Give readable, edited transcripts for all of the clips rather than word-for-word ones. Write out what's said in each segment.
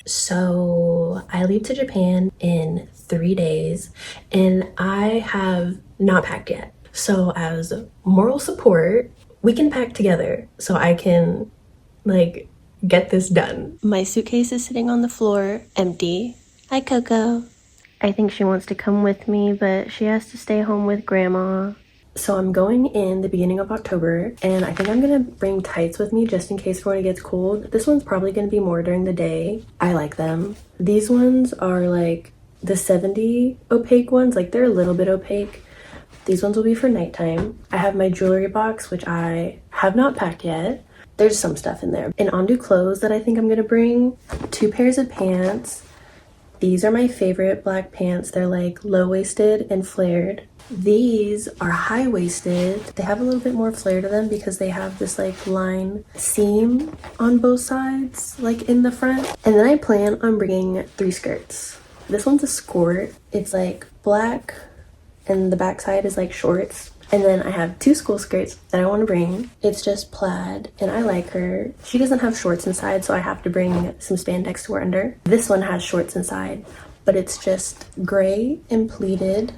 So I leave to Japan in 3 days and I have not packed yet. So as moral support, we can pack together so I can like get this done. My suitcase is sitting on the floor, empty. Hi, Coco. I think she wants to come with me, but she has to stay home with grandma. So I'm going in the beginning of October, and I think I'm gonna bring tights with me just in case for when it gets cold. This one's probably gonna be more during the day. I like them. These ones are like the 70 opaque ones, like they're a little bit opaque. These ones will be for nighttime. I have my jewelry box, which I have not packed yet. There's some stuff in there. And onto clothes that I think I'm gonna bring. 2 pairs of pants. These are my favorite black pants. They're like low-waisted and flared. These are high-waisted. They have a little bit more flare to them because they have this like line seam on both sides, like in the front. And then I plan on bringing 3 skirts. This one's a skirt. It's like black and the back side is like shorts. And then I have 2 school skirts that I want to bring. It's just plaid and I like her. She doesn't have shorts inside, so I have to bring some spandex to wear under. This one has shorts inside, but it's just gray and pleated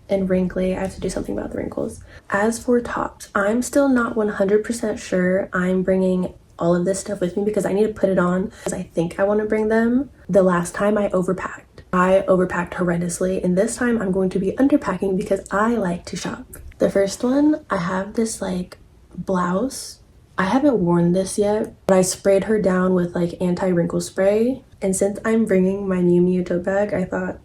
and wrinkly. I have to do something about the wrinkles. As for tops, I'm still not 100% sure I'm bringing all of this stuff with me because I need to put it on because I think I want to bring them. The last time I overpacked horrendously, and this time I'm going to be underpacking because I like to shop. The first one, I have this like blouse. I haven't worn this yet, but I sprayed her down with like anti-wrinkle spray. And since I'm bringing my Miu Miu tote bag, I thought,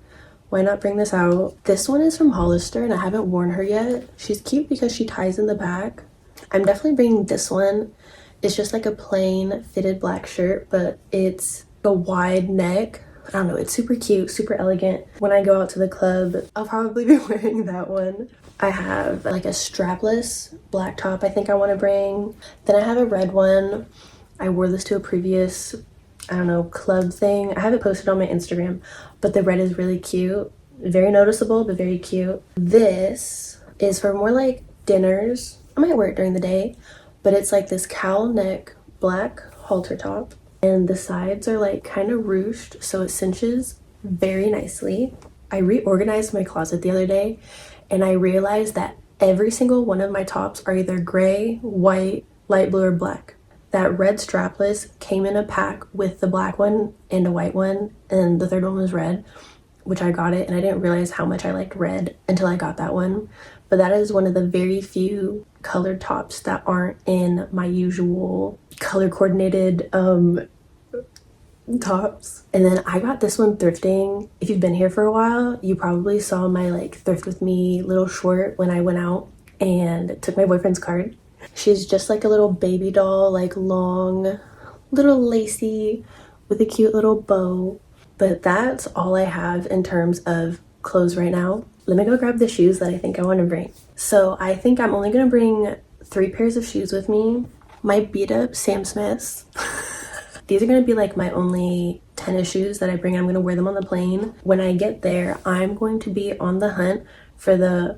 why not bring this out? This one is from Hollister and I haven't worn her yet. She's cute because she ties in the back. I'm definitely bringing this one. It's just like a plain fitted black shirt, but it's a wide neck. I don't know, it's super cute, super elegant. When I go out to the club, I'll probably be wearing that one. I have like a strapless black top I think I want to bring. Then I have a red one. I wore this to a previous, I don't know, club thing. I have it posted on my Instagram, but the red is really cute. Very noticeable, but very cute. This is for more like dinners. I might wear it during the day, but it's like this cowl neck black halter top. And the sides are like kind of ruched, so it cinches very nicely. I reorganized my closet the other day and I realized that every single one of my tops are either gray, white, light blue, or black. That red strapless came in a pack with the black one and a white one, and the third one was red, which I got it, and I didn't realize how much I liked red until I got that one. But that is one of the very few colored tops that aren't in my usual color coordinated tops. And then I got this one thrifting. If you've been here for a while, you probably saw my like thrift with me little short when I went out and took my boyfriend's card. She's just like a little baby doll, like long, little lacy with a cute little bow. But that's all I have in terms of clothes right now. Let me go grab the shoes that I think I want to bring. So I think I'm only gonna bring 3 pairs of shoes with me. My beat up Sam Smiths. These are gonna be like my only tennis shoes that I bring. I'm gonna wear them on the plane. When I get there, I'm going to be on the hunt for the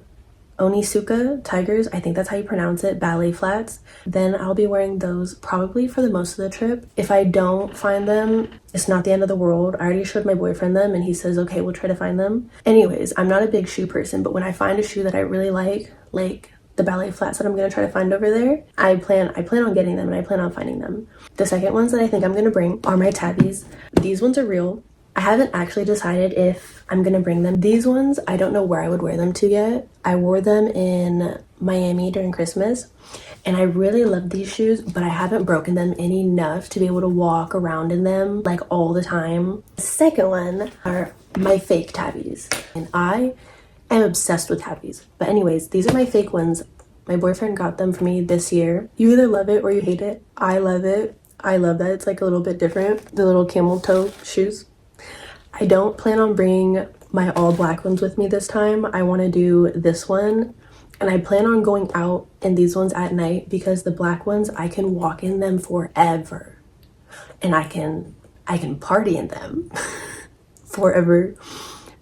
Onitsuka Tigers. I think that's how you pronounce it, ballet flats. Then I'll be wearing those probably for the most of the trip. If I don't find them, it's not the end of the world. I already showed my boyfriend them and he says, okay, we'll try to find them. Anyways, I'm not a big shoe person, but when I find a shoe that I really like the ballet flats that I'm gonna try to find over there, I plan on getting them and I plan on finding them. The second ones that I think I'm gonna bring are my tabbies. These ones are real. I haven't actually decided if I'm gonna bring them. These ones, I don't know where I would wear them to yet. I wore them in Miami during Christmas and I really love these shoes, but I haven't broken them in enough to be able to walk around in them like all the time. The second one are my fake tabbies, and I am obsessed with tabbies. But anyways, these are my fake ones. My boyfriend got them for me this year. You either love it or you hate it. I love it. I love that it's like a little bit different. The little camel toe shoes. I don't plan on bringing my all black ones with me this time. I want to do this one, and I plan on going out in these ones at night because the black ones, I can walk in them forever and I can party in them forever.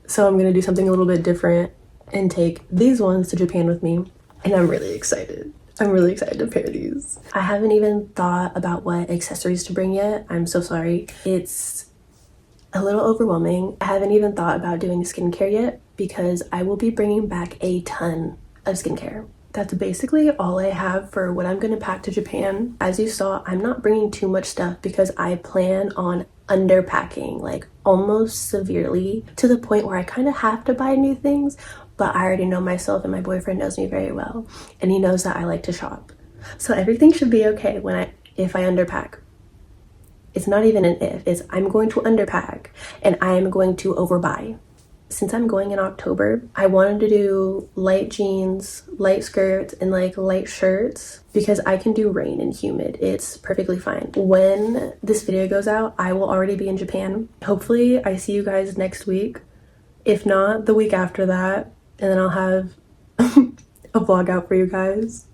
So I'm gonna do something a little bit different and take these ones to Japan with me, and I'm really excited. I'm really excited to pair these. I haven't even thought about what accessories to bring yet. I'm so sorry. It's a little overwhelming. I haven't even thought about doing skincare yet because I will be bringing back a ton of skincare. That's basically all I have for what I'm gonna pack to Japan. As you saw, I'm not bringing too much stuff because I plan on underpacking, like almost severely, to the point where I kind of have to buy new things, but I already know myself and my boyfriend knows me very well, and he knows that I like to shop. So everything should be okay if I underpack. It's not even an if, it's I'm going to underpack and I am going to overbuy. Since I'm going in October, I wanted to do light jeans, light skirts, and like light shirts because I can do rain and humid. It's perfectly fine. When this video goes out, I will already be in Japan. Hopefully I see you guys next week. If not, the week after that, and then I'll have a vlog out for you guys.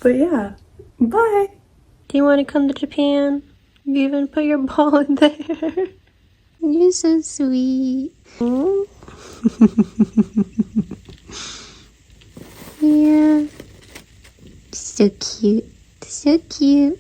But yeah, bye. Do you want to come to Japan? You even put your ball in there. You're so sweet. Yeah. So cute. So cute.